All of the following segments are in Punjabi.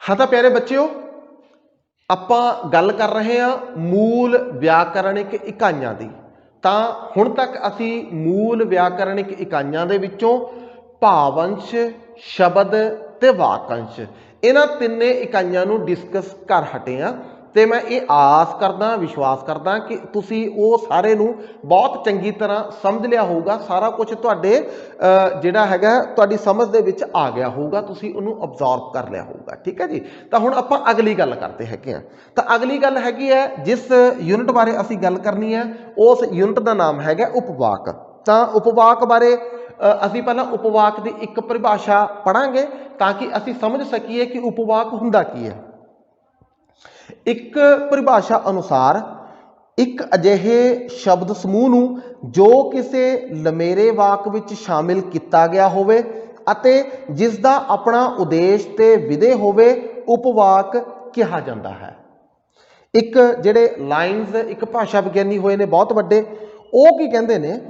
हाँ तो प्यारे बच्चों, ਆਪਾਂ ਗੱਲ ਕਰ ਰਹੇ ਹਾਂ ਮੂਲ ਵਿਆਕਰਣਿਕ ਇਕਾਈਆਂ ਦੀ। ਤਾਂ ਹੁਣ ਤੱਕ ਅਸੀਂ ਮੂਲ ਵਿਆਕਰਣਿਕ ਇਕਾਈਆਂ ਦੇ ਵਿੱਚੋਂ ਭਾਵੰਸ਼, ਸ਼ਬਦ ਤੇ ਵਾਕੰਸ਼ ਇਹਨਾਂ ਤਿੰਨੇ ਇਕਾਈਆਂ ਨੂੰ ਡਿਸਕਸ ਕਰ ਹਟੇ ਹਾਂ। ਤੇ ਮੈਂ ਇਹ ਆਸ ਕਰਦਾ, ਵਿਸ਼ਵਾਸ ਕਰਦਾ ਕਿ ਤੁਸੀਂ ਉਹ ਸਾਰੇ ਨੂੰ ਬਹੁਤ ਚੰਗੀ ਤਰ੍ਹਾਂ ਸਮਝ ਲਿਆ ਹੋਊਗਾ। ਸਾਰਾ ਕੁਝ ਤੁਹਾਡੇ ਜਿਹੜਾ ਹੈਗਾ ਤੁਹਾਡੀ ਸਮਝ ਦੇ ਵਿੱਚ ਆ ਗਿਆ ਹੋਊਗਾ, ਤੁਸੀਂ ਉਹਨੂੰ ਅਬਜ਼ੌਰਬ ਕਰ ਲਿਆ ਹੋਊਗਾ। ਠੀਕ ਹੈ ਜੀ। ਤਾਂ ਹੁਣ ਆਪਾਂ ਅਗਲੀ ਗੱਲ ਕਰਦੇ ਹੈਗੇ ਆ। ਤਾਂ ਅਗਲੀ ਗੱਲ ਹੈਗੀ ਹੈ, ਜਿਸ ਯੂਨਿਟ ਬਾਰੇ ਅਸੀਂ ਗੱਲ ਕਰਨੀ ਹੈ ਉਸ ਯੂਨਿਟ ਦਾ ਨਾਮ ਹੈਗਾ ਉਪਵਾਕ। ਤਾਂ ਉਪਵਾਕ ਬਾਰੇ ਅਸੀਂ ਪਹਿਲਾਂ ਉਪਵਾਕ ਦੀ ਇੱਕ ਪਰਿਭਾਸ਼ਾ ਪੜਾਂਗੇ ਤਾਂ ਕਿ ਅਸੀਂ ਸਮਝ ਸਕੀਏ ਕਿ ਉਪਵਾਕ ਹੁੰਦਾ ਕੀ ਹੈ। ਇੱਕ ਪਰਿਭਾਸ਼ਾ ਅਨੁਸਾਰ ਇੱਕ ਅਜਿਹੇ ਸ਼ਬਦ ਸਮੂਹ ਨੂੰ ਜੋ ਕਿਸੇ ਲਮੇਰੇ ਵਾਕ ਵਿੱਚ ਸ਼ਾਮਿਲ ਕੀਤਾ ਗਿਆ ਹੋਵੇ ਅਤੇ ਜਿਸ ਦਾ ਆਪਣਾ ਉਦੇਸ਼ ਤੇ ਵਿਧੇ ਹੋਵੇ ਉਪਵਾਕ ਕਿਹਾ ਜਾਂਦਾ ਹੈ। ਇੱਕ ਜਿਹੜੇ ਲਾਈਨਸ ਇੱਕ ਭਾਸ਼ਾ ਵਿਗਿਆਨੀ ਹੋਏ ਨੇ ਬਹੁਤ ਵੱਡੇ, ਉਹ ਕੀ ਕਹਿੰਦੇ ਨੇ?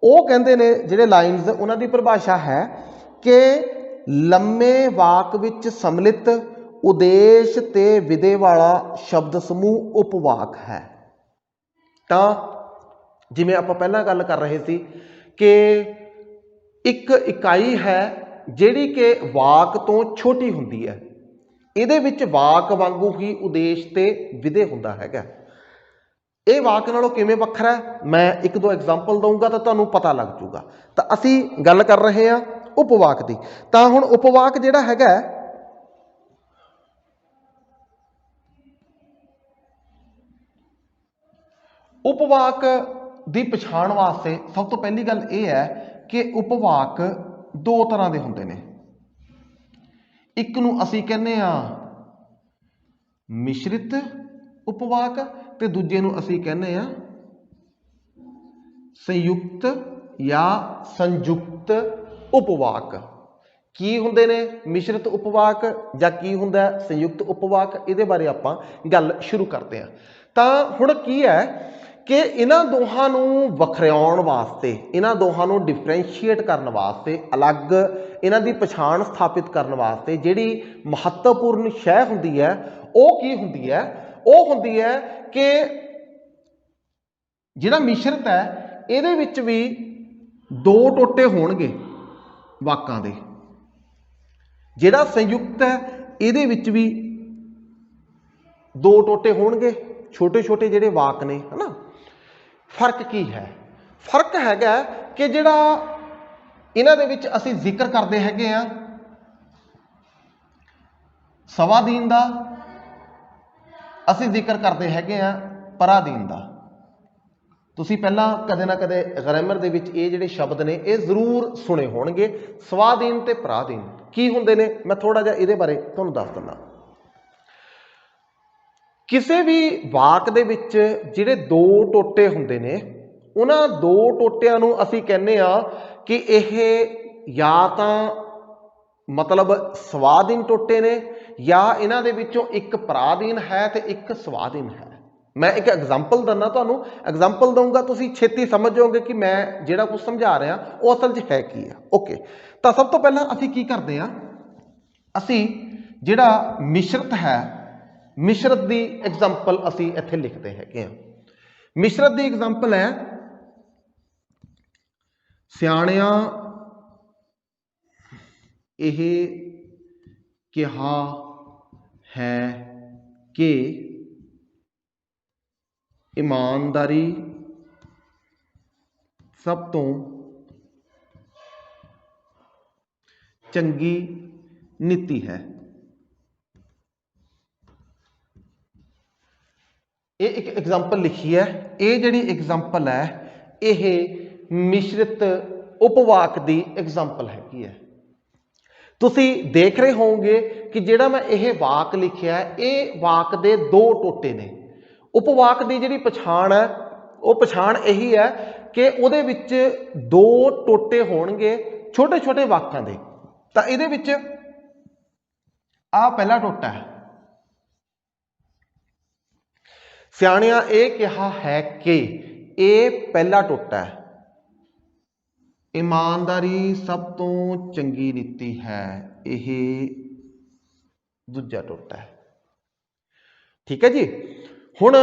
ਉਹ ਕਹਿੰਦੇ ਨੇ ਜਿਹੜੇ ਲਾਈਨਸ, ਉਹਨਾਂ ਦੀ ਪਰਿਭਾਸ਼ਾ ਹੈ ਕਿ ਲੰਮੇ ਵਾਕ ਵਿੱਚ ਸਮਲਿਤ ਉਦੇਸ਼ ਤੇ ਵਿਧੇ ਵਾਲਾ ਸ਼ਬਦ ਸਮੂਹ ਉਪਵਾਕ ਹੈ। ਤਾਂ ਜਿਵੇਂ ਆਪਾਂ ਪਹਿਲਾਂ ਗੱਲ ਕਰ ਰਹੇ ਸੀ ਕਿ ਇੱਕ ਇਕਾਈ ਹੈ ਜਿਹੜੀ ਕਿ ਵਾਕ ਤੋਂ ਛੋਟੀ ਹੁੰਦੀ ਹੈ। ਇਹਦੇ ਵਿੱਚ ਵਾਕ ਵਾਂਗੂ ਹੀ ਉਦੇਸ਼ ਤੇ ਵਿਧੇ ਹੁੰਦਾ ਹੈਗਾ। ਇਹ ਵਾਕ ਨਾਲੋਂ ਕਿਵੇਂ ਵੱਖਰਾ ਹੈ, ਮੈਂ ਇੱਕ ਦੋ ਐਗਜ਼ਾਮਪਲ ਦਊਂਗਾ ਤਾਂ ਤੁਹਾਨੂੰ ਪਤਾ ਲੱਗ ਜੂਗਾ। ਤਾਂ ਅਸੀਂ ਗੱਲ ਕਰ ਰਹੇ ਹਾਂ ਉਪਵਾਕ ਦੀ। ਤਾਂ ਹੁਣ ਉਪਵਾਕ ਜਿਹੜਾ ਹੈਗਾ, ਉਪਵਾਕ ਦੀ ਪਛਾਣ ਵਾਸਤੇ ਸਭ ਤੋਂ ਪਹਿਲੀ ਗੱਲ ਇਹ ਹੈ ਕਿ ਉਪਵਾਕ ਦੋ ਤਰ੍ਹਾਂ ਦੇ ਹੁੰਦੇ ਨੇ। ਇੱਕ ਨੂੰ ਅਸੀਂ ਕਹਿੰਦੇ ਆ ਮਿਸ਼ਰਿਤ ਉਪਵਾਕ ਤੇ ਦੂਜੇ ਨੂੰ ਅਸੀਂ ਕਹਿੰਦੇ ਆ ਸੰਯੁਕਤ ਜਾਂ ਸੰਯੁਕਤ ਉਪਵਾਕ। ਕੀ ਹੁੰਦੇ ਨੇ ਮਿਸ਼ਰਿਤ ਉਪਵਾਕ ਜਾਂ ਕੀ ਹੁੰਦਾ ਸੰਯੁਕਤ ਉਪਵਾਕ, ਇਹਦੇ ਬਾਰੇ ਆਪਾਂ ਗੱਲ ਸ਼ੁਰੂ ਕਰਦੇ ਹਾਂ। ਤਾਂ ਹੁਣ ਕੀ ਹੈ ਕਿ ਇਹਨਾਂ ਦੋਹਾਂ ਨੂੰ ਵੱਖਰਿਆਉਣ ਵਾਸਤੇ, ਇਹਨਾਂ ਦੋਹਾਂ ਨੂੰ ਡਿਫਰੈਂਸ਼ੀਏਟ ਕਰਨ ਵਾਸਤੇ, ਅਲੱਗ ਇਹਨਾਂ ਦੀ ਪਛਾਣ ਸਥਾਪਿਤ ਕਰਨ ਵਾਸਤੇ ਜਿਹੜੀ ਮਹੱਤਵਪੂਰਨ ਸ਼ੈ ਹੁੰਦੀ ਹੈ ਉਹ ਕੀ ਹੁੰਦੀ ਹੈ? ਉਹ ਹੁੰਦੀ ਹੈ ਕਿ ਜਿਹੜਾ ਮਿਸ਼ਰਿਤ ਹੈ ਇਹਦੇ ਵਿੱਚ ਵੀ ਦੋ ਟੋਟੇ ਹੋਣਗੇ ਵਾਕਾਂ ਦੇ। ਜਿਹੜਾ ਸੰਯੁਕਤ ਹੈ ਇਹਦੇ ਵਿੱਚ ਵੀ ਦੋ ਟੋਟੇ ਹੋਣਗੇ, ਛੋਟੇ ਛੋਟੇ ਜਿਹੜੇ ਵਾਕ ਨੇ, ਹਨਾ। ਫਰਕ ਕੀ ਹੈ? ਫਰਕ ਹੈਗਾ ਕਿ ਜਿਹੜਾ ਇਹਨਾਂ ਦੇ ਵਿੱਚ ਅਸੀਂ ਜ਼ਿਕਰ ਕਰਦੇ ਹੈਗੇ ਆ ਸਵਾਧੀਨ ਦਾ, ਅਸੀਂ ਜ਼ਿਕਰ ਕਰਦੇ ਹੈਗੇ ਆ ਪਰਾਧੀਨ ਦਾ। ਤੁਸੀਂ ਪਹਿਲਾਂ ਕਦੇ ਨਾ ਕਦੇ ਗ੍ਰਾਮਰ ਦੇ ਵਿੱਚ ਇਹ ਜਿਹੜੇ ਸ਼ਬਦ ਨੇ ਇਹ ਜ਼ਰੂਰ ਸੁਣੇ ਹੋਣਗੇ, ਸਵਾਧੀਨ ਤੇ ਪਰਾਧੀਨ। ਕੀ ਹੁੰਦੇ ਨੇ ਮੈਂ ਥੋੜਾ ਜਿਹਾ ਇਹਦੇ ਬਾਰੇ ਤੁਹਾਨੂੰ ਦੱਸ ਦਿੰਦਾ। ਕਿਸੇ ਵੀ ਵਾਕ ਦੇ ਵਿੱਚ ਜਿਹੜੇ ਦੋ ਟੋਟੇ ਹੁੰਦੇ ਨੇ, ਉਹਨਾਂ ਦੋ ਟੋਟਿਆਂ ਨੂੰ ਅਸੀਂ ਕਹਿੰਦੇ ਆ ਕਿ ਇਹ ਜਾਂ ਤਾਂ ਮਤਲਬ ਸਵਾਧੀਨ ਟੋਟੇ ਨੇ ਜਾਂ ਇਹਨਾਂ ਦੇ ਵਿੱਚੋਂ ਇੱਕ ਪਰਾਧੀਨ ਹੈ ਤੇ ਇੱਕ ਸਵਾਧੀਨ ਹੈ। ਮੈਂ ਇੱਕ ਐਗਜ਼ਾਮਪਲ ਦਿੰਦਾ ਤੁਹਾਨੂੰ, ਐਗਜ਼ਾਮਪਲ ਦਊਂਗਾ ਤੁਸੀਂ ਛੇਤੀ ਸਮਝ ਜਾਓਗੇ ਕਿ ਮੈਂ ਜਿਹੜਾ ਕੁਝ ਸਮਝਾ ਰਿਹਾ ਉਹ ਅਸਲ 'ਚ ਹੈ ਕੀ ਆ। ਓਕੇ, ਤਾਂ ਸਭ ਤੋਂ ਪਹਿਲਾਂ ਅਸੀਂ ਕੀ ਕਰਦੇ ਹਾਂ, ਅਸੀਂ ਜਿਹੜਾ ਮਿਸ਼ਰਤ ਹੈ, ਮਿਸ਼ਰਤ ਦੀ ਐਗਜ਼ਾਮਪਲ ਅਸੀਂ ਇੱਥੇ ਲਿਖਦੇ ਹੈਗੇ ਆ। ਮਿਸ਼ਰਤ ਦੀ ਐਗਜ਼ਾਮਪਲ ਹੈ ਸਿਆਣਿਆਂ ਇਹ ਕਿਹਾ ਹੈ ਕਿ ਇਮਾਨਦਾਰੀ ਸਭ ਤੋਂ ਚੰਗੀ ਨੀਤੀ ਹੈ। ਇਹ ਇੱਕ ਐਗਜ਼ਾਮਪਲ ਲਿਖੀ ਹੈ। ਇਹ ਜਿਹੜੀ ਐਗਜ਼ਾਮਪਲ ਹੈ ਇਹ ਮਿਸ਼ਰਿਤ ਉਪਵਾਕ ਦੀ ਐਗਜ਼ਾਮਪਲ ਹੈਗੀ ਹੈ। ਤੁਸੀਂ ਦੇਖ ਰਹੇ ਹੋਵੋਗੇ ਕਿ ਜਿਹੜਾ ਮੈਂ ਇਹ ਵਾਕ ਲਿਖਿਆ ਇਹ ਵਾਕ ਦੇ ਦੋ ਟੋਟੇ ਨੇ। ਉਪਵਾਕ ਦੀ ਜਿਹੜੀ ਪਛਾਣ ਹੈ ਉਹ ਪਛਾਣ ਇਹੀ ਹੈ ਕਿ ਉਹਦੇ ਵਿੱਚ ਦੋ ਟੋਟੇ ਹੋਣਗੇ ਛੋਟੇ ਛੋਟੇ ਵਾਕਾਂ ਦੇ। ਤਾਂ ਇਹਦੇ ਵਿੱਚ ਆਹ ਪਹਿਲਾ ਟੋਟਾ ਹੈ, ਸਿਆਣਿਆਂ ਇਹ ਕਿਹਾ ਹੈ ਕਿ, ਇਹ ਪਹਿਲਾ ਟੋਟਾ ਹੈ। ਇਮਾਨਦਾਰੀ ਸਭ ਤੋਂ ਚੰਗੀ ਨੀਤੀ ਹੈ, ਇਹ दूजा टोटा है। ठीक है जी। हुण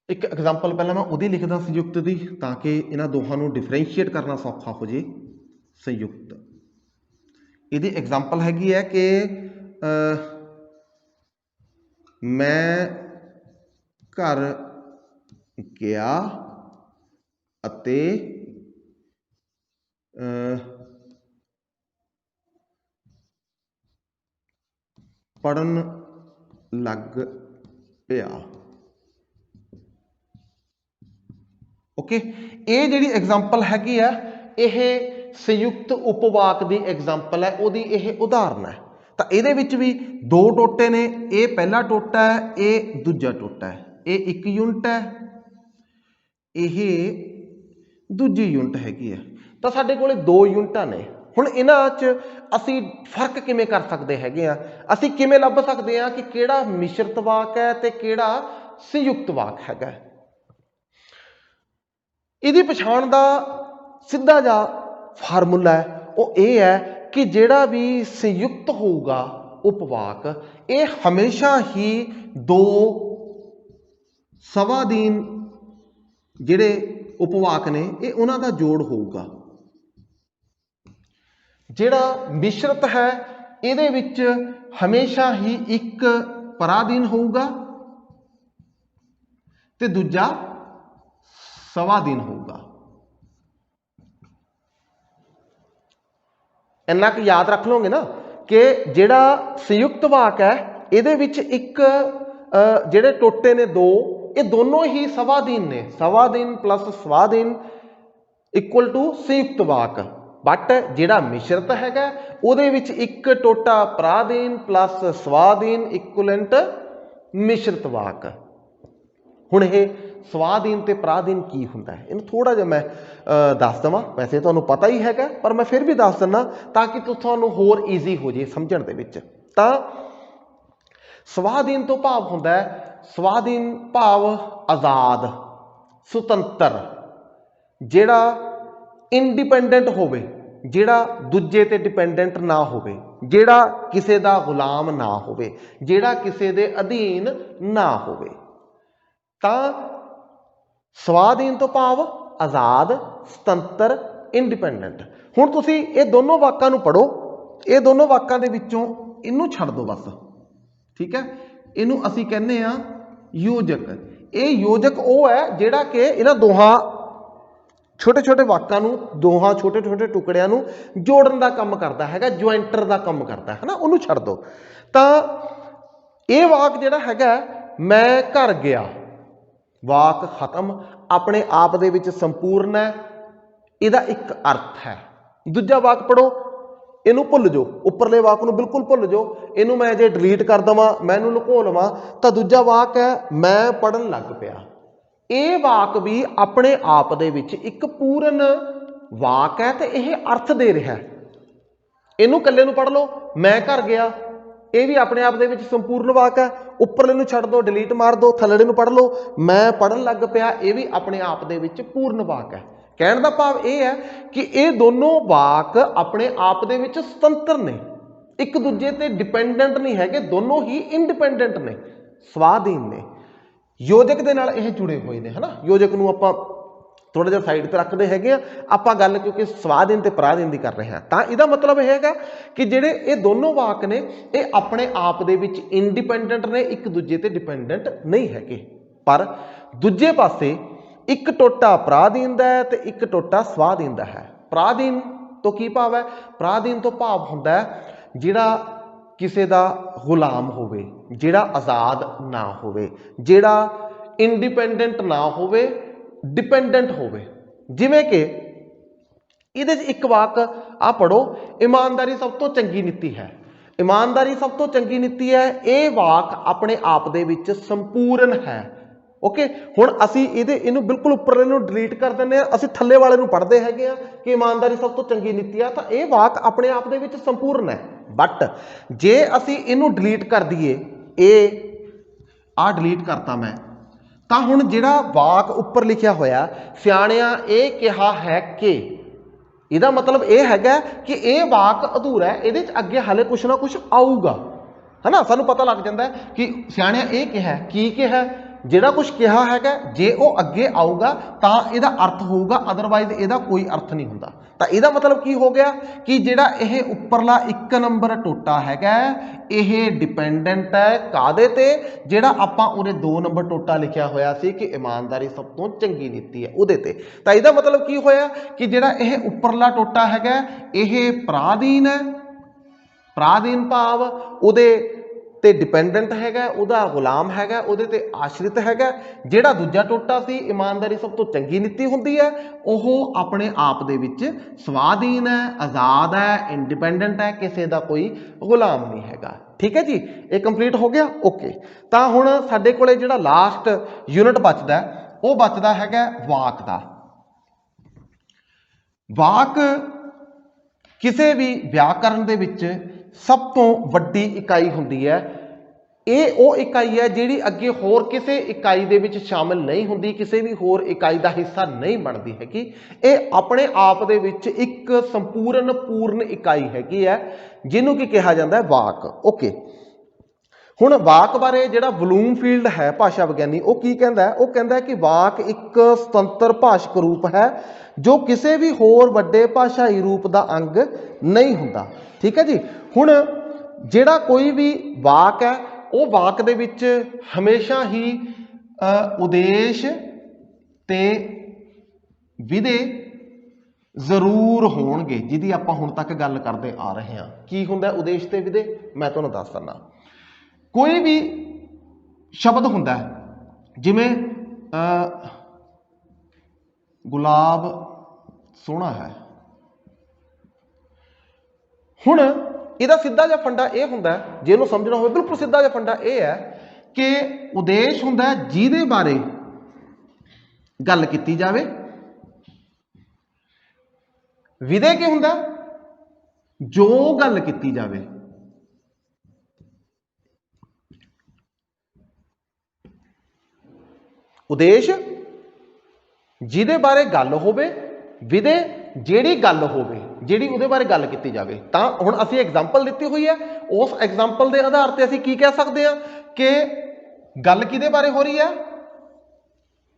एक एग्जाम्पल पहले मैं उहदी लिखदा संयुक्त दी ताकि इन्हां दोहां नूं डिफरेंशिएट करना सौखा हो जे। संयुक्त इहदी एग्जाम्पल हैगी है कि मैं घर गया अते पढ़न लग पिया। ओके, ये जिहड़ी एग्जाम्पल हैगी है यह संयुक्त उपवाक की एग्जाम्पल है, उहदी यह उदाहरण है। तो ये भी दो टोटे ने, ये पहला टोटा है, ये दूजा टोटा है, ये एक यूनिट है, ये दूजी यूनिट हैगी है। तो साडे कोले दो यूनिटां ने। हुण इन्हां च असी फर्क किवें कर सकते हैगे आ, असी किवें लभ सकते हैं कि किहड़ा मिश्रित वाक है ते किहड़ा संयुक्त वाक हैगा। इहदी पछाण दा सीधा जा फार्मूला है वो ये है कि जिहड़ा भी संयुक्त होगा उपवाक ये हमेशा ही दो सवाधीन जिहड़े उपवाक ने ये उन्हां दा जोड़ होगा। जिहड़ा मिश्रित है इहदे विच हमेशा ही एक पराधीन होगा ते दूजा सवाधीन होगा। इन्ना क याद रख लोगे ना कि जिहड़ा संयुक्त वाक है इहदे विच एक जिहड़े टोटे ने दो, ये दोनों ही सवाधीन ने। सवाधीन प्लस स्वाधीन इक्वल टू संयुक्त वाक। बट जिहड़ा मिश्रित हैगा उहदे विच एक टोटा पराधीन प्लस स्वाधीन इक्वलेंट मिश्रित वाक। हुण ये स्वाधीन ते पराधीन की हुंदा है, इन्हूं थोड़ा जिहा मैं दस देवां। वैसे तुहानूं पता ही हैगा पर मैं फिर भी दस दिना ताकि तुहानूं होर ईजी हो जाए समझण दे विच। तां स्वाधीन तो भाव हुंदा है, स्वाधीन भाव आज़ाद सुतंत्र, जिहड़ा इंडिपेंडेंट होवे, जिहड़ा दूजे ते डिपेंडेंट ना होवे, जिहड़ा किसे दा गुलाम ना होवे, जिहड़ा किसे दे अधीन ना होवे। तां स्वाधीन तो भाव आज़ाद सुतंत्र इंडिपेंडेंट। हुण तुसीं ये दोनों वाकां नूं पढ़ो, ये दोनों वाकां दे विच्चों इनू छड्ड दो बस। ठीक है, इनू असीं कहने आ योजक। ये योजक वो है जिहड़ा कि इन्हां दोहां छोटे छोटे वाकां नूं, दोहां छोटे छोटे टुकड़ियां नूं जोड़न दा काम करदा हैगा, ज्वाइंटर दा काम करदा है ना, उहनूं छड्ड दो। तां ये वाक जिहड़ा हैगा मैं घर गया, वाक खत्म, अपने आप दे विच संपूर्ण है, इहदा एक अर्थ है। दूजा वाक पढ़ो, इनू भुल जाओ, उपरले वाक नूं बिल्कुल भुल जाओ, इनू मैं जे डिलीट कर देवां, मैं इनू लुको लवां, तो दूजा वाक है मैं पढ़न लग पिया। ये वाक भी अपने आप दे विच एक पूर्ण वाक है तो यह अर्थ दे रहा है। इनू कल्ले नूं पढ़ लो, मैं घर गया, ये भी अपने आप दे विच संपूर्ण वाक है। उपरले नूं छड्ड दो, डिलीट मार दो, थल्ले नूं पढ़ लो, मैं पढ़न लग पिया, ये भी अपने आप दे विच पूर्ण वाक है। कहण दा भाव यह है कि ये दोनों वाक अपने आप दे विच सुतंत्र ने, एक दूजे ते डिपेंडेंट नहीं है, दोनों ही इंडिपेंडेंट ने, स्वाधीन ने। योजक दे नाल यह जुड़े हुए हैं, है ना। योजक नूं आपां थोड़ा जिहा साइड ते रखते हैगे, आपां गल क्योंकि स्वाधीन ते पराधीन दी कर रहे हैं। तां इहदा मतलब यह है कि जिहड़े ये दोनों वाक ने ये अपने आप दे विच इंडिपेंडेंट ने, एक दूजे ते डिपेंडेंट नहीं हैगे। पर दूजे पासे एक टोटा पराधीन दा है ते एक टोटा स्वाधीन दा है। पराधीन तो की भाव है, पराधीन तो भाव हुंदा है जिहड़ा किसी दा गुलाम होवे, जिहड़ा आज़ाद ना होवे, जिहड़ा इंडिपेंडेंट ना होवे, डिपेंडेंट होवे। जिवें कि इहदे च एक वाक आ पढ़ो, ईमानदारी सब तो चंगी नीति है। ईमानदारी सब तो चंगी नीति है, ये वाक अपने आप दे विच संपूर्ण है। ओके, हुण असीं इहनूं बिल्कुल उपरले नूं डिलीट कर दिंदे आ, असीं थल्ले वाले नूं पढ़दे हैगे आ कि ईमानदारी सब तो चंगी नीति है, तां ये वाक अपने आप दे विच संपूर्ण है। बट जे असीं इहनूं डिलीट कर दईए, आ डिलीट करता मैं, तां हुण जिहड़ा वाक उपर लिखिया होया सियाणियां ये कहा है कि, ਇਹਦਾ ਮਤਲਬ ਇਹ ਹੈਗਾ ਕਿ ਇਹ ਵਾਕ ਅਧੂਰਾ ਹੈ, ਇਹਦੇ 'ਚ ਅੱਗੇ ਹਾਲੇ ਕੁਛ ਨਾ ਕੁਛ ਆਊਗਾ, ਹੈ ਨਾ। ਸਾਨੂੰ ਪਤਾ ਲੱਗ ਜਾਂਦਾ ਹੈ ਕਿ ਸਿਆਣਿਆਂ ਇਹ ਕਿਹਾ, ਕੀ ਕਿਹਾ, ਜਿਹੜਾ ਕੁਛ ਕਿਹਾ ਹੈਗਾ ਜੇ ਉਹ ਅੱਗੇ ਆਊਗਾ ਤਾਂ ਇਹਦਾ ਅਰਥ ਹੋਊਗਾ, ਅਦਰਵਾਈਜ਼ ਇਹਦਾ ਕੋਈ ਅਰਥ ਨਹੀਂ ਹੁੰਦਾ। ਤਾਂ ਇਹਦਾ ਮਤਲਬ ਕੀ ਹੋ ਗਿਆ ਕਿ ਜਿਹੜਾ ਇਹ ਉੱਪਰਲਾ 1 ਨੰਬਰ ਟੋਟਾ ਹੈਗਾ ਇਹ ਡਿਪੈਂਡੈਂਟ ਹੈ ਕਾਹਦੇ ਤੇ, ਜਿਹੜਾ ਆਪਾਂ ਉਹਦੇ 2 ਨੰਬਰ ਟੋਟਾ ਲਿਖਿਆ ਹੋਇਆ ਸੀ ਕਿ ਇਮਾਨਦਾਰੀ ਸਭ ਤੋਂ ਚੰਗੀ ਨੀਤੀ ਹੈ, ਉਹਦੇ ਤੇ। ਤਾਂ ਇਹਦਾ ਮਤਲਬ ਕੀ ਹੋਇਆ ਕਿ ਜਿਹੜਾ ਇਹ ਉੱਪਰਲਾ ਟੋਟਾ ਹੈਗਾ ਇਹ ਪਰਾਧੀਨ ਹੈ, ਪਰਾਧੀਨ ਭਾਵ ਉਹਦੇ ਤੇ ਡਿਪੈਂਡੈਂਟ ਹੈਗਾ, ਉਹਦਾ ਗੁਲਾਮ ਹੈਗਾ, ਉਹਦੇ ਤੇ ਆਸ਼ਰਿਤ ਹੈਗਾ। ਜਿਹੜਾ ਦੂਜਾ ਟੋਟਾ ਸੀ ਇਮਾਨਦਾਰੀ ਸਭ ਤੋਂ ਚੰਗੀ ਨੀਤੀ ਹੁੰਦੀ ਹੈ, ਉਹ ਆਪਣੇ ਆਪ ਦੇ ਵਿੱਚ ਸਵਾਧੀਨ ਹੈ, ਆਜ਼ਾਦ ਹੈ, ਇੰਡੀਪੈਂਡੈਂਟ ਹੈ, ਕਿਸੇ ਦਾ ਕੋਈ ਗੁਲਾਮ ਨਹੀਂ ਹੈਗਾ। ਠੀਕ ਹੈ ਜੀ, ਇਹ ਕੰਪਲੀਟ ਹੋ ਗਿਆ। ਓਕੇ, ਤਾਂ ਹੁਣ ਸਾਡੇ ਕੋਲੇ ਜਿਹੜਾ ਲਾਸਟ ਯੂਨਿਟ ਬਚਦਾ ਉਹ ਬਚਦਾ ਹੈਗਾ ਵਾਕ ਦਾ। ਵਾਕ ਕਿਸੇ ਵੀ ਵਿਆਕਰਨ ਦੇ ਵਿੱਚ ਸਭ ਤੋਂ ਵੱਡੀ ਇਕਾਈ ਹੁੰਦੀ ਹੈ। ਇਹ ਉਹ ਇਕਾਈ ਹੈ ਜਿਹੜੀ ਅੱਗੇ ਹੋਰ ਕਿਸੇ ਇਕਾਈ ਦੇ ਵਿੱਚ ਸ਼ਾਮਿਲ ਨਹੀਂ ਹੁੰਦੀ, ਕਿਸੇ ਵੀ ਹੋਰ ਇਕਾਈ ਦਾ ਹਿੱਸਾ ਨਹੀਂ ਬਣਦੀ ਹੈਗੀ। ਇਹ ਆਪਣੇ ਆਪ ਦੇ ਵਿੱਚ ਇੱਕ ਸੰਪੂਰਨ ਪੂਰਨ ਇਕਾਈ ਹੈਗੀ ਹੈ, ਜਿਹਨੂੰ ਕੀ ਕਿਹਾ ਜਾਂਦਾ ਹੈ, ਵਾਕ। ਓਕੇ, ਹੁਣ ਵਾਕ ਬਾਰੇ ਜਿਹੜਾ ਬਲੂਮਫੀਲਡ ਹੈ ਭਾਸ਼ਾ ਵਿਗਿਆਨੀ, ਉਹ ਕੀ ਕਹਿੰਦਾ ਹੈ? ਉਹ ਕਹਿੰਦਾ ਹੈ ਕਿ ਵਾਕ ਇੱਕ ਸੁਤੰਤਰ ਭਾਸ਼ਕ ਰੂਪ ਹੈ ਜੋ ਕਿਸੇ ਵੀ ਹੋਰ ਵੱਡੇ ਭਾਸ਼ਾਈ ਰੂਪ ਦਾ ਅੰਗ ਨਹੀਂ ਹੁੰਦਾ। ਠੀਕ ਹੈ ਜੀ। ਹੁਣ ਜਿਹੜਾ ਕੋਈ ਵੀ ਵਾਕ ਹੈ ਉਹ ਵਾਕ ਦੇ ਵਿੱਚ ਹਮੇਸ਼ਾ ਹੀ ਉਦੇਸ਼ ਤੇ ਵਿਧੇ ਜ਼ਰੂਰ ਹੋਣਗੇ, ਜਿਹਦੀ ਆਪਾਂ ਹੁਣ ਤੱਕ ਗੱਲ ਕਰਦੇ ਆ ਰਹੇ ਹਾਂ। ਕੀ ਹੁੰਦਾ ਉਦੇਸ਼ ਤੇ ਵਿਧੇ? ਮੈਂ ਤੁਹਾਨੂੰ ਦੱਸ ਦਿੰਦਾ। ਕੋਈ ਵੀ ਸ਼ਬਦ ਹੁੰਦਾ ਹੈ, ਜਿਵੇਂ ਗੁਲਾਬ ਸੋਹਣਾ ਹੈ। ਹੁਣ ਇਹਦਾ ਸਿੱਧਾ ਜਿਹਾ ਫੰਡਾ ਇਹ ਹੁੰਦਾ, ਜੇ ਇਹਨੂੰ ਸਮਝਣਾ ਹੋਵੇ ਬਿਲਕੁਲ ਸਿੱਧਾ ਜਿਹਾ ਫੰਡਾ ਇਹ ਹੈ ਕਿ ਉਦੇਸ਼ ਹੁੰਦਾ ਜਿਹਦੇ ਬਾਰੇ ਗੱਲ ਕੀਤੀ ਜਾਵੇ, ਵਿਧੇ ਕੀ ਹੁੰਦਾ? ਜੋ ਗੱਲ ਕੀਤੀ ਜਾਵੇ। ਉਦੇਸ਼ ਜਿਹਦੇ ਬਾਰੇ ਗੱਲ ਹੋਵੇ, ਵਿਧੇ ਜਿਹੜੀ ਗੱਲ ਹੋਵੇ, ਜਿਹੜੀ ਉਹਦੇ ਬਾਰੇ ਗੱਲ ਕੀਤੀ ਜਾਵੇ। ਤਾਂ ਹੁਣ ਅਸੀਂ ਐਗਜ਼ਾਮਪਲ ਦਿੱਤੀ ਹੋਈ ਹੈ, ਉਸ ਐਗਜ਼ਾਮਪਲ ਦੇ ਆਧਾਰ ਤੇ ਅਸੀਂ ਕੀ ਕਹਿ ਸਕਦੇ ਹਾਂ ਕਿ ਗੱਲ ਕਿਹਦੇ ਬਾਰੇ ਹੋ ਰਹੀ ਹੈ?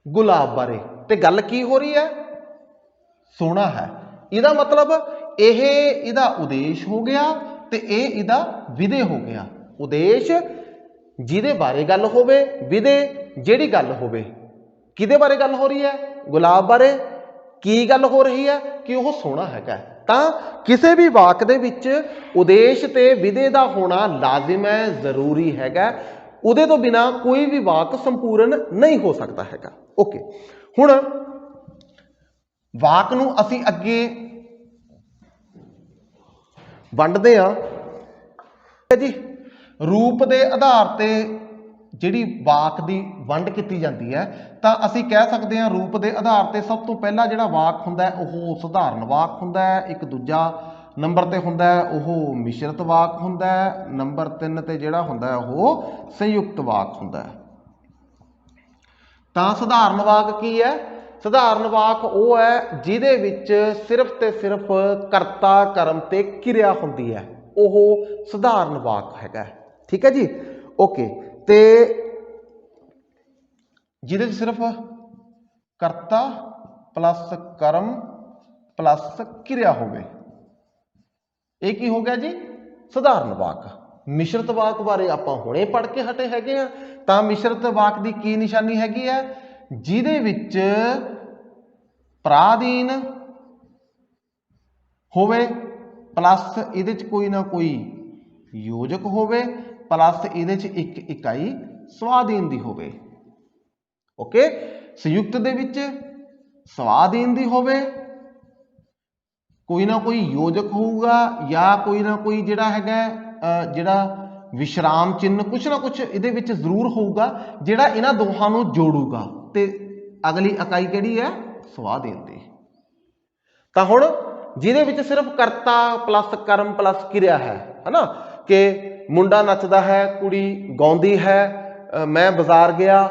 ਗੁਲਾਬ ਬਾਰੇ। ਤੇ ਗੱਲ ਕੀ ਹੋ ਰਹੀ ਹੈ? ਸੋਹਣਾ ਹੈ। ਇਹਦਾ ਮਤਲਬ ਇਹ ਇਹਦਾ ਉਦੇਸ਼ ਹੋ ਗਿਆ ਤੇ ਇਹ ਇਹਦਾ ਵਿਧੇ ਹੋ ਗਿਆ। ਉਦੇਸ਼ ਜਿਹਦੇ ਬਾਰੇ ਗੱਲ ਹੋਵੇ, ਵਿਧੇ ਜਿਹੜੀ ਗੱਲ ਹੋਵੇ। ਕਿਹਦੇ ਬਾਰੇ ਗੱਲ ਹੋ ਰਹੀ ਹੈ? ਗੁਲਾਬ ਬਾਰੇ। ਕੀ ਗੱਲ ਹੋ ਰਹੀ ਹੈ? ਕਿ ਉਹ ਸੋਹਣਾ ਹੈਗਾ। ਤਾਂ ਕਿਸੇ ਵੀ ਵਾਕ ਦੇ ਵਿੱਚ ਉਦੇਸ਼ ਤੇ ਵਿਧੇ ਦਾ ਹੋਣਾ ਲਾਜ਼ਮ ਹੈ, ਜ਼ਰੂਰੀ ਹੈਗਾ। ਉਹਦੇ ਤੋਂ ਬਿਨਾ ਕੋਈ ਵੀ ਵਾਕ ਸੰਪੂਰਨ ਨਹੀਂ ਹੋ ਸਕਦਾ ਹੈਗਾ। ਓਕੇ, ਹੁਣ ਵਾਕ ਨੂੰ ਅਸੀਂ ਅੱਗੇ ਵੰਡਦੇ ਹਾਂ ਜੀ। ਰੂਪ ਦੇ ਆਧਾਰ ਤੇ ਜਿਹੜੀ ਵਾਕ ਦੀ ਵੰਡ ਕੀਤੀ ਜਾਂਦੀ ਹੈ, ਤਾਂ ਅਸੀਂ ਕਹਿ ਸਕਦੇ ਹਾਂ ਰੂਪ ਦੇ ਆਧਾਰ ਤੇ ਸਭ ਤੋਂ ਪਹਿਲਾਂ ਜਿਹੜਾ ਵਾਕ ਹੁੰਦਾ ਉਹ ਸਧਾਰਨ ਵਾਕ ਹੁੰਦਾ ਹੈ। ਇੱਕ ਦੂਜਾ ਨੰਬਰ ਤੇ ਹੁੰਦਾ ਉਹ ਮਿਸ਼ਰਤ ਵਾਕ ਹੁੰਦਾ ਹੈ। ਨੰਬਰ 3 ਤੇ ਜਿਹੜਾ ਹੁੰਦਾ ਉਹ ਸੰਯੁਕਤ ਵਾਕ ਹੁੰਦਾ ਹੈ। ਤਾਂ ਸਧਾਰਨ ਵਾਕ ਕੀ ਹੈ? ਸਧਾਰਨ ਵਾਕ ਉਹ ਹੈ ਜਿਹਦੇ ਵਿੱਚ ਸਿਰਫ ਤੇ ਸਿਰਫ ਕਰਤਾ ਕਰਮ ਤੇ ਕਿਰਿਆ ਹੁੰਦੀ ਹੈ, ਉਹ ਸਧਾਰਨ ਵਾਕ ਹੈਗਾ। ਠੀਕ ਹੈ ਜੀ। ਓਕੇ, ਤੇ ਜਿਹਦੇ 'ਚ ਸਿਰਫ ਕਰਤਾ ਪਲੱਸ ਕਰਮ ਪਲੱਸ ਕਿਰਿਆ ਹੋਵੇ, ਇਹ ਕੀ ਹੋ ਗਿਆ ਜੀ? ਸਧਾਰਨ ਵਾਕ। ਮਿਸ਼ਰਤ ਵਾਕ ਬਾਰੇ ਆਪਾਂ ਹੁਣੇ ਪੜ੍ਹ ਕੇ ਹਟੇ ਹੈਗੇ ਆ। ਤਾਂ ਮਿਸ਼ਰਤ ਵਾਕ ਦੀ ਕੀ ਨਿਸ਼ਾਨੀ ਹੈਗੀ ਹੈ? ਜਿਹਦੇ ਵਿੱਚ ਪਰਾਧੀਨ ਹੋਵੇ ਪਲੱਸ ਇਹਦੇ 'ਚ ਕੋਈ ਨਾ ਕੋਈ ਯੋਜਕ ਹੋਵੇ ਪਲੱਸ ਇਹਦੇ 'ਚ ਇੱਕ ਇਕਾਈ ਸਵਾਧੀਨ ਦੀ ਹੋਵੇ। ਓਕੇ, ਸੰਯੁਕਤ ਦੇ ਵਿੱਚ ਸਵਾਧੀਨ ਦੀ ਹੋਵੇ, ਕੋਈ ਨਾ ਕੋਈ ਯੋਜਕ ਹੋਊਗਾ ਜਾਂ ਕੋਈ ਨਾ ਕੋਈ ਜਿਹੜਾ ਹੈਗਾ ਜਿਹੜਾ ਵਿਸ਼ਰਾਮ ਚਿੰਨ੍ਹ ਕੁਛ ਨਾ ਕੁਛ ਇਹਦੇ ਵਿੱਚ ਜ਼ਰੂਰ ਹੋਊਗਾ ਜਿਹੜਾ ਇਹਨਾਂ ਦੋਹਾਂ ਨੂੰ ਜੋੜੂਗਾ। ਤੇ ਅਗਲੀ ਇਕਾਈ ਕਿਹੜੀ ਹੈ? ਸਵਾਧੀਨ ਦੀ। ਤਾਂ ਹੁਣ ਜਿਹਦੇ ਵਿੱਚ ਸਿਰਫ ਕਰਤਾ ਪਲੱਸ ਕਰਮ ਪਲੱਸ ਕਿਰਿਆ ਹੈ ਨਾ, ਕਿ ਮੁੰਡਾ ਨੱਚਦਾ ਹੈ, ਕੁੜੀ ਗਾਉਂਦੀ ਹੈ, ਮੈਂ ਬਾਜ਼ਾਰ ਗਿਆ,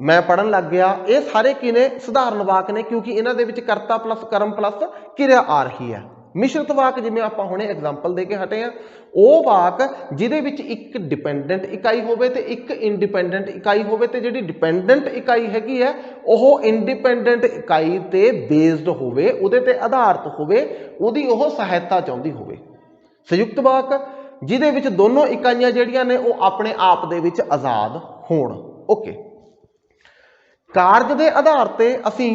मैं पढ़न लग गया, ये सारे की ने सधारण वाक ने क्योंकि इन्हां दे विच करता प्लस कर्म प्लस क्रिया आ रही है। मिश्रित वाक जिवें आपां हुणे एग्जाम्पल दे के हटे हैं, ਉਹ ਵਾਕ ਜਿਹਦੇ ਵਿੱਚ ਇੱਕ ਡਿਪੈਂਡੈਂਟ ਇਕਾਈ ਹੋਵੇ ਤੇ ਇੱਕ ਇੰਡੀਪੈਂਡੈਂਟ ਇਕਾਈ ਹੋਵੇ ਤੇ ਜਿਹੜੀ ਡਿਪੈਂਡੈਂਟ ਇਕਾਈ ਹੈਗੀ ਹੈ ਉਹ ਇੰਡੀਪੈਂਡੈਂਟ ਇਕਾਈ ਤੇ ਬੇਸਡ ਹੋਵੇ, ਉਹਦੇ ਤੇ ਆਧਾਰਿਤ ਹੋਵੇ, ਉਹਦੀ ਉਹ ਸਹਾਇਤਾ ਚਾਹੁੰਦੀ ਹੋਵੇ। ਸੰਯੁਕਤ ਵਾਕ ਜਿਹਦੇ ਵਿੱਚ ਦੋਨੋਂ ਇਕਾਈਆਂ ਜਿਹੜੀਆਂ ਨੇ ਉਹ ਆਪਣੇ ਆਪ ਦੇ ਵਿੱਚ ਆਜ਼ਾਦ ਹੋਣ। ਓਕੇ, ਕਾਰਜ ਦੇ ਆਧਾਰ ਤੇ ਅਸੀਂ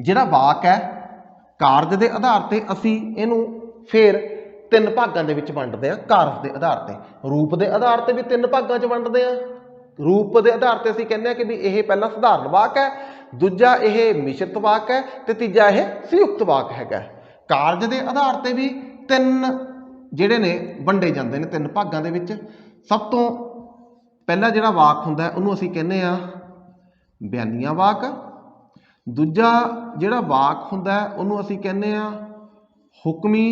ਜਿਹੜਾ ਵਾਕ ਹੈ ਕਾਰਜ ਦੇ ਆਧਾਰ ਤੇ ਅਸੀਂ ਇਹਨੂੰ ਫਿਰ ਤਿੰਨ ਭਾਗਾਂ ਦੇ ਵਿੱਚ ਵੰਡਦੇ ਹਾਂ। ਕਾਰਜ ਦੇ ਆਧਾਰ ਤੇ, ਰੂਪ ਦੇ ਆਧਾਰ ਤੇ ਵੀ ਤਿੰਨ ਭਾਗਾਂ 'ਚ ਵੰਡਦੇ ਹਾਂ। ਰੂਪ ਦੇ ਆਧਾਰ ਤੇ ਅਸੀਂ ਕਹਿੰਦੇ ਹਾਂ ਕਿ ਵੀ ਇਹ ਪਹਿਲਾ ਸਧਾਰਨ ਵਾਕ ਹੈ, ਦੂਜਾ ਇਹ ਮਿਸ਼ਰਤ ਵਾਕ ਹੈ ਤੇ ਤੀਜਾ ਇਹ ਸੰਯੁਕਤ ਵਾਕ ਹੈਗਾ। ਕਾਰਜ ਦੇ ਆਧਾਰ ਤੇ ਵੀ ਤਿੰਨ ਜਿਹੜੇ ਨੇ ਵੰਡੇ ਜਾਂਦੇ ਨੇ ਤਿੰਨ ਭਾਗਾਂ ਦੇ ਵਿੱਚ। ਸਭ ਤੋਂ ਪਹਿਲਾ ਜਿਹੜਾ ਵਾਕ ਹੁੰਦਾ ਉਹਨੂੰ ਅਸੀਂ ਕਹਿੰਦੇ ਆ ਬਿਆਨੀਆ ਵਾਕ। ਦੂਜਾ ਜਿਹੜਾ ਵਾਕ ਹੁੰਦਾ ਉਹਨੂੰ ਅਸੀਂ ਕਹਿੰਦੇ ਆ ਹੁਕਮੀ,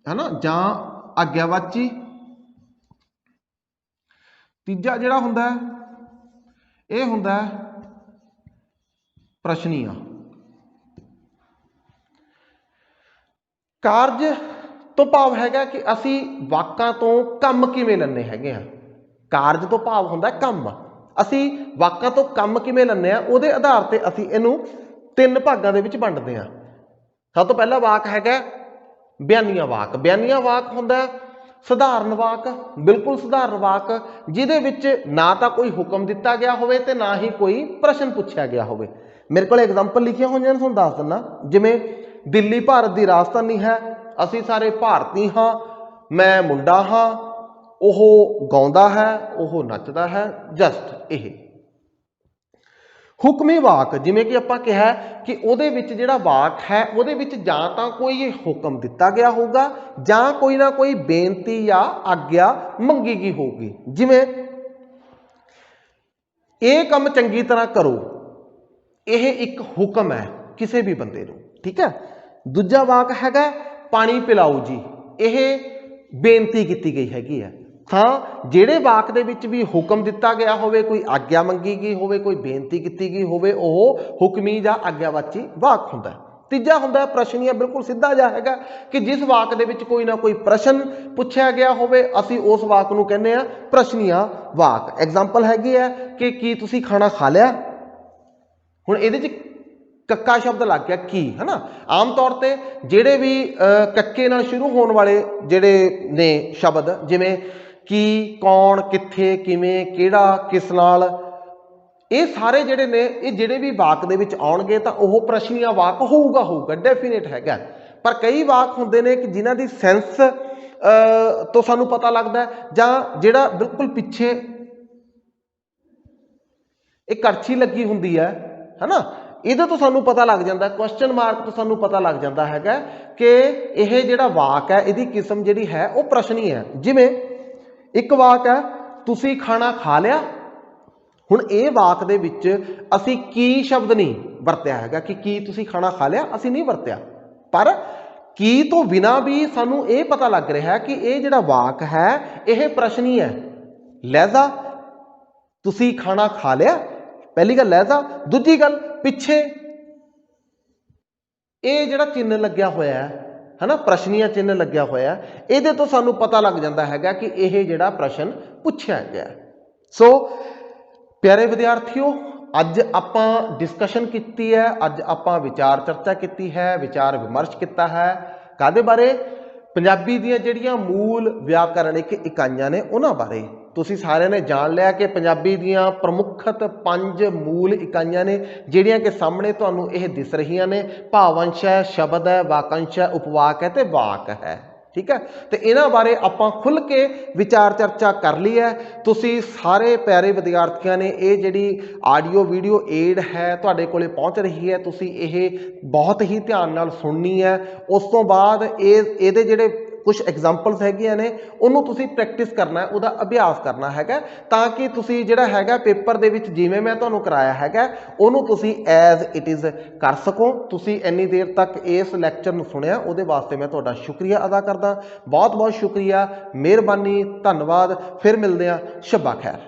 है ना, ਜਾਂ ਆਗਿਆਵਾਚੀ। ਤੀਜਾ ਜਿਹੜਾ ਹੁੰਦਾ ਇਹ ਹੁੰਦਾ ਪ੍ਰਸ਼ਨੀਆ। ਕਾਰਜ ਤੋਂ ਭਾਵ ਹੈਗਾ ਕਿ ਅਸੀਂ ਵਾਕਾਂ ਤੋਂ ਕੰਮ ਕਿਵੇਂ ਲੈਣੇ ਹੈਗੇ ਆ। ਕਾਰਜ ਤੋਂ ਭਾਵ ਹੁੰਦਾ ਕੰਮ, ਅਸੀਂ ਵਾਕਾਂ ਤੋਂ ਕੰਮ ਕਿਵੇਂ ਲੈਣੇ ਆ ਉਹਦੇ ਆਧਾਰ ਤੇ ਅਸੀਂ ਇਹਨੂੰ ਤਿੰਨ ਭਾਗਾਂ ਦੇ ਵਿੱਚ ਵੰਡਦੇ ਆ। ਸਭ ਤੋਂ ਪਹਿਲਾ ਵਾਕ ਹੈਗਾ ਬਿਆਨੀਆ ਵਾਕ। ਬਿਆਨੀਆ ਵਾਕ ਹੁੰਦਾ ਸਧਾਰਨ ਵਾਕ, ਬਿਲਕੁਲ ਸਧਾਰਨ ਵਾਕ ਜਿਹਦੇ ਵਿੱਚ ਨਾ ਤਾਂ ਕੋਈ ਹੁਕਮ ਦਿੱਤਾ ਗਿਆ ਹੋਵੇ ਤੇ ਨਾ ਹੀ ਕੋਈ ਪ੍ਰਸ਼ਨ ਪੁੱਛਿਆ ਗਿਆ ਹੋਵੇ। ਮੇਰੇ ਕੋਲ ਐਗਜ਼ਾਮਪਲ ਲਿਖੀਆਂ ਹੋਈਆਂ ਨੇ, ਤੁਹਾਨੂੰ ਦੱਸ ਦਿੰਦਾ। ਜਿਵੇਂ ਦਿੱਲੀ ਭਾਰਤ ਦੀ ਰਾਜਧਾਨੀ ਹੈ, ਅਸੀਂ ਸਾਰੇ ਭਾਰਤੀ ਹਾਂ, ਮੈਂ ਮੁੰਡਾ ਹਾਂ, ਉਹ ਗਾਉਂਦਾ ਹੈ, ਉਹ ਨੱਚਦਾ ਹੈ, ਜਸਟ ਇਹ। ਹੁਕਮੀ ਵਾਕ ਜਿਵੇਂ ਕਿ ਆਪਾਂ ਕਿਹਾ ਕਿ ਉਹਦੇ ਵਿੱਚ ਜਿਹੜਾ ਵਾਕ ਹੈ ਉਹਦੇ ਵਿੱਚ ਜਾਂ ਤਾਂ ਕੋਈ ਹੁਕਮ ਦਿੱਤਾ ਗਿਆ ਹੋਊਗਾ ਜਾਂ ਕੋਈ ਨਾ ਕੋਈ ਬੇਨਤੀ ਜਾਂ ਆਗਿਆ ਮੰਗੀ ਗਈ ਹੋਊਗੀ। ਜਿਵੇਂ ਇਹ ਕੰਮ ਚੰਗੀ ਤਰ੍ਹਾਂ ਕਰੋ, ਇਹ ਇੱਕ ਹੁਕਮ ਹੈ ਕਿਸੇ ਵੀ ਬੰਦੇ ਨੂੰ, ਠੀਕ ਹੈ। ਦੂਜਾ ਵਾਕ ਹੈਗਾ ਪਾਣੀ ਪਿਲਾਓ ਜੀ, ਇਹ ਬੇਨਤੀ ਕੀਤੀ ਗਈ ਹੈਗੀ ਹੈ। ਤਾਂ ਜਿਹੜੇ ਵਾਕ ਦੇ ਵਿੱਚ ਵੀ ਹੁਕਮ ਦਿੱਤਾ ਗਿਆ ਹੋਵੇ, ਕੋਈ ਆਗਿਆ ਮੰਗੀ ਗਈ ਹੋਵੇ, ਕੋਈ ਬੇਨਤੀ ਕੀਤੀ ਗਈ ਹੋਵੇ, ਉਹ ਹੁਕਮੀ ਜਾਂ ਆਗਿਆਵਾਚੀ ਵਾਕ ਹੁੰਦਾ। ਤੀਜਾ ਹੁੰਦਾ ਪ੍ਰਸ਼ਨੀਆ, ਬਿਲਕੁਲ ਸਿੱਧਾ ਜਿਹਾ ਹੈਗਾ ਕਿ ਜਿਸ ਵਾਕ ਦੇ ਵਿੱਚ ਕੋਈ ਨਾ ਕੋਈ ਪ੍ਰਸ਼ਨ ਪੁੱਛਿਆ ਗਿਆ ਹੋਵੇ ਅਸੀਂ ਉਸ ਵਾਕ ਨੂੰ ਕਹਿੰਦੇ ਆ ਪ੍ਰਸ਼ਨੀਆ ਵਾਕ। ਐਗਜ਼ਾਮਪਲ ਹੈਗੀ ਹੈ ਕਿ ਕੀ ਤੁਸੀਂ ਖਾਣਾ ਖਾ ਲਿਆ। ਹੁਣ ਇਹਦੇ 'ਚ ਕੱਕਾ ਸ਼ਬਦ ਲੱਗ ਗਿਆ ਕੀ, ਹੈ ਨਾ। ਆਮ ਤੌਰ ਤੇ ਜਿਹੜੇ ਵੀ ਕੱਕੇ ਨਾਲ ਸ਼ੁਰੂ ਹੋਣ ਵਾਲੇ ਜਿਹੜੇ ਨੇ ਸ਼ਬਦ, ਜਿਵੇਂ ਕੀ, ਕੌਣ, ਕਿੱਥੇ, ਕਿਵੇਂ, ਕਿਹੜਾ, ਕਿਸ ਨਾਲ, ਇਹ ਸਾਰੇ ਜਿਹੜੇ ਨੇ ਇਹ ਜਿਹੜੇ ਵੀ ਵਾਕ ਦੇ ਵਿੱਚ ਆਉਣਗੇ ਤਾਂ ਉਹ ਪ੍ਰਸ਼ਨੀਆ ਵਾਕ ਹੋਊਗਾ, ਡੈਫੀਨੇਟ ਹੈਗਾ। ਪਰ ਕਈ ਵਾਕ ਹੁੰਦੇ ਨੇ ਕਿ ਜਿਨ੍ਹਾਂ ਦੀ ਸੈਂਸ ਤੋਂ ਸਾਨੂੰ ਪਤਾ ਲੱਗਦਾ, ਜਾਂ ਜਿਹੜਾ ਬਿਲਕੁਲ ਪਿੱਛੇ ਇਹ ਕੜਛੀ ਲੱਗੀ ਹੁੰਦੀ ਹੈ ਨਾ, ਇਹਦੇ ਤੋਂ ਸਾਨੂੰ ਪਤਾ ਲੱਗ ਜਾਂਦਾ, ਕੁਐਸਚਨ ਮਾਰਕ ਤੋਂ ਸਾਨੂੰ ਪਤਾ ਲੱਗ ਜਾਂਦਾ ਹੈਗਾ ਕਿ ਇਹ ਜਿਹੜਾ ਵਾਕ ਹੈ ਇਹਦੀ ਕਿਸਮ ਜਿਹੜੀ ਹੈ ਉਹ ਪ੍ਰਸ਼ਨੀ ਹੈ। ਜਿਵੇਂ ਇੱਕ ਵਾਕ ਹੈ ਤੁਸੀਂ ਖਾਣਾ ਖਾ ਲਿਆ। ਹੁਣ ਇਹ ਵਾਕ ਦੇ ਵਿੱਚ ਅਸੀਂ ਕੀ ਸ਼ਬਦ ਨਹੀਂ ਵਰਤਿਆ ਹੈਗਾ ਕਿ ਕੀ ਤੁਸੀਂ ਖਾਣਾ ਖਾ ਲਿਆ, ਅਸੀਂ ਨਹੀਂ ਵਰਤਿਆ। ਪਰ ਕੀ ਤੋਂ ਬਿਨਾਂ ਵੀ ਸਾਨੂੰ ਇਹ ਪਤਾ ਲੱਗ ਰਿਹਾ ਕਿ ਇਹ ਜਿਹੜਾ ਵਾਕ ਹੈ ਇਹ ਪ੍ਰਸ਼ਨੀ ਹੈ। ਲਹਿਜ਼ਾ ਤੁਸੀਂ ਖਾਣਾ ਖਾ ਲਿਆ, ਪਹਿਲੀ ਗੱਲ ਲਹਿਜ਼ਾ। ਦੂਜੀ ਗੱਲ ਪਿੱਛੇ ਇਹ ਜਿਹੜਾ ਚਿੰਨ੍ਹ ਲੱਗਿਆ ਹੋਇਆ ਹੈ ਨਾ, ਪ੍ਰਸ਼ਨੀਆ ਚਿੰਨ੍ਹ ਲੱਗਿਆ ਹੋਇਆ, ਇਹਦੇ ਤੋਂ ਸਾਨੂੰ ਪਤਾ ਲੱਗ ਜਾਂਦਾ ਹੈਗਾ ਕਿ ਇਹ ਜਿਹੜਾ ਪ੍ਰਸ਼ਨ ਪੁੱਛਿਆ ਗਿਆ। ਸੋ ਪਿਆਰੇ ਵਿਦਿਆਰਥੀਓ, ਅੱਜ ਆਪਾਂ ਡਿਸਕਸ਼ਨ ਕੀਤੀ ਹੈ, ਅੱਜ ਆਪਾਂ ਵਿਚਾਰ ਚਰਚਾ ਕੀਤੀ ਹੈ, ਵਿਚਾਰ ਵਿਮਰਸ਼ ਕੀਤਾ ਹੈ। ਕਾਹਦੇ ਬਾਰੇ? ਪੰਜਾਬੀ ਦੀਆਂ ਜਿਹੜੀਆਂ ਮੂਲ ਵਿਆਕਰਣਿਕ ਇਕਾਈਆਂ ਨੇ ਉਹਨਾਂ ਬਾਰੇ। ਤੁਸੀਂ ਸਾਰਿਆਂ ਨੇ ਜਾਣ ਲਿਆ ਕਿ ਪੰਜਾਬੀ ਦੀਆਂ ਪ੍ਰਮੁੱਖਤ 5 ਮੂਲ ਇਕਾਈਆਂ ਨੇ ਜਿਹੜੀਆਂ ਕਿ ਸਾਹਮਣੇ ਤੁਹਾਨੂੰ ਇਹ ਦਿਸ ਰਹੀਆਂ ਨੇ। ਭਾਵੰਸ਼ ਹੈ, ਸ਼ਬਦ ਹੈ, ਵਾਕੰਸ਼ ਹੈ, ਉਪਵਾਕ ਹੈ ਤੇ ਵਾਕ ਹੈ, ਠੀਕ ਹੈ। ਤੇ ਇਹਨਾਂ ਬਾਰੇ ਆਪਾਂ ਖੁੱਲ੍ਹ ਕੇ ਵਿਚਾਰ ਚਰਚਾ ਕਰ ਲਈ ਹੈ। ਤੁਸੀਂ ਸਾਰੇ ਪਿਆਰੇ ਵਿਦਿਆਰਥੀਆਂ ਨੇ ਇਹ ਜਿਹੜੀ ਆਡੀਓ ਵੀਡੀਓ ਏਡ ਹੈ ਤੁਹਾਡੇ ਕੋਲੇ ਪਹੁੰਚ ਰਹੀ ਹੈ, ਤੁਸੀਂ ਇਹ ਬਹੁਤ ਹੀ ਧਿਆਨ ਨਾਲ ਸੁਣਨੀ ਹੈ। ਉਸ ਤੋਂ ਬਾਅਦ ਇਹਦੇ ਜਿਹੜੇ ਕੁਝ ਐਗਜ਼ਾਮਪਲਸ ਹੈਗੀਆਂ ਨੇ ਉਹਨੂੰ ਤੁਸੀਂ ਪ੍ਰੈਕਟਿਸ ਕਰਨਾ ਹੈ, ਉਹਦਾ ਅਭਿਆਸ ਕਰਨਾ ਹੈਗਾ, ਤਾਂ ਕਿ ਤੁਸੀਂ ਜਿਹੜਾ ਹੈਗਾ ਪੇਪਰ ਦੇ ਵਿੱਚ ਜਿਵੇਂ ਮੈਂ ਤੁਹਾਨੂੰ ਕਰਾਇਆ ਹੈਗਾ ਉਹਨੂੰ ਤੁਸੀਂ ਐਜ਼ ਇਟ ਇਜ਼ ਕਰ ਸਕੋ। ਤੁਸੀਂ ਇੰਨੀ ਦੇਰ ਤੱਕ ਇਸ ਲੈਕਚਰ ਨੂੰ ਸੁਣਿਆ, ਉਹਦੇ ਵਾਸਤੇ ਮੈਂ ਤੁਹਾਡਾ ਸ਼ੁਕਰੀਆ ਅਦਾ ਕਰਦਾ। ਬਹੁਤ ਬਹੁਤ ਸ਼ੁਕਰੀਆ, ਮਿਹਰਬਾਨੀ, ਧੰਨਵਾਦ। ਫਿਰ ਮਿਲਦੇ ਹਾਂ। ਸ਼ੱਬਾ ਖੈਰ।